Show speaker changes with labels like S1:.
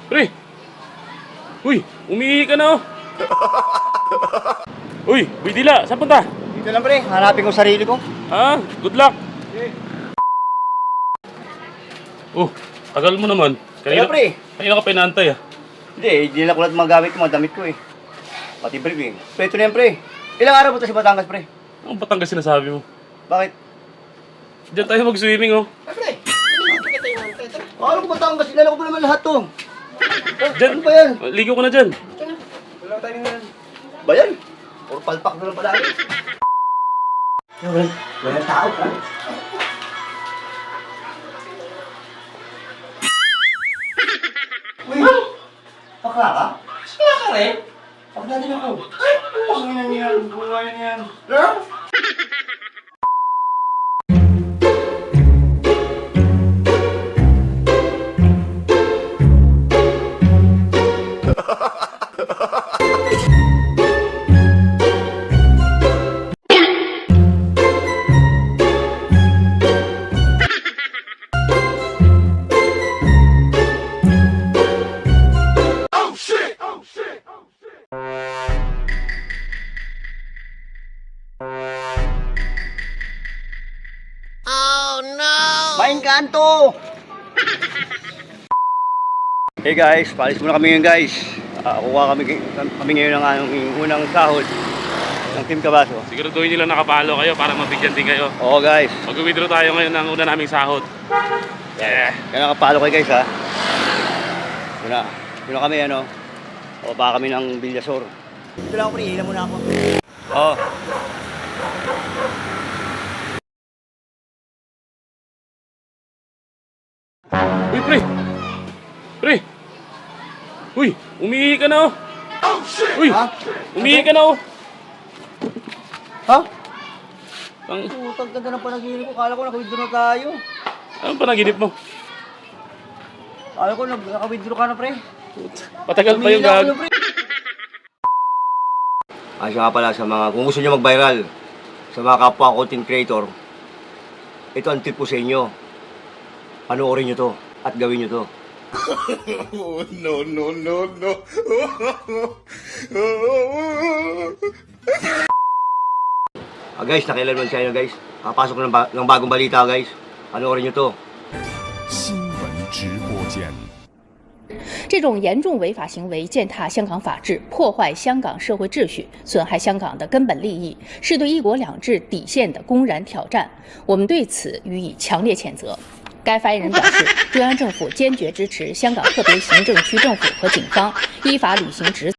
S1: Pre! Uy, umihi ka na oh. Uy, Dila, saan punta?
S2: Dito lang pre, hanapin ko sarili ko.
S1: Ah, good luck. Oh, tagal mo naman.
S2: Kaya pre.
S1: Kanina ka pinantay ah.
S2: Hindi na ko lahat mga gamit ko, mga damit ko eh. Pati brief eh. Pre, ito na yan pre. Ilang araw mo ito sa Batangas pre?
S1: Ang Batangas sinasabi mo?
S2: Bakit?
S1: Diyan tayo mag-swimming oh.
S2: Pre, ano ko Batangas? Ilala ko ba naman lahat to?
S1: Diyan.
S2: Ano ba yan?
S1: Ligo ko na dyan.
S2: Wala tayo nga. Ba yan? Puro palpak na lang pala eh. Walang tao pa. Uy! Bakla ka? Bakla ka rin? Bakla din ako. Bunga yan. Bunga yan. Girl? Maengkanto! Hey guys, paalis muna kami ngayon guys. Kukuha kami ngayon ng aming unang sahod ng Team Kabaso.
S1: Siguraduhin nila nakapalo kayo para mabigyan din kayo.
S2: Oo guys.
S1: Mag-withdraw tayo ngayon ng una naming sahod. Yeah.
S2: Kaya nakapalo kayo guys ha. Yun na kami ano. O baka kami ng Villasor. Dito lang ako pre, hila muna ako. Oo.
S1: Uy, pre! Pre! Uy, umihi ka na oh! Uy!
S2: Ha?
S1: Umihi ka na oh!
S2: Ha?
S1: Ang...
S2: Putang ganda ng panaginip ko. Kala ko naka-withdraw na tayo.
S1: Anong panaginip mo?
S2: Kala ko naka-withdraw ka na pre.
S1: Patagal pa yung gag.
S2: Siya nga pala sa mga, kung gusto nyo mag-viral sa mga kapwa content creator, ito ang tip ko sa inyo. Panoorin nyo to at gawin nyo to.
S3: Oh, no, no, no, no.
S2: Guys, nakialam sa inyo guys. Papasok ng bagong balita guys. Panoorin nyo to.
S3: 新闻直播间。
S4: 这种严重违法行为践踏香港法治、破坏香港社会秩序、损害香港的根本利益，是对一国两制底线的公然挑战。我们对此予以强烈谴责。该发言人表示，中央政府坚决支持香港特别行政区政府和警方依法履行职责。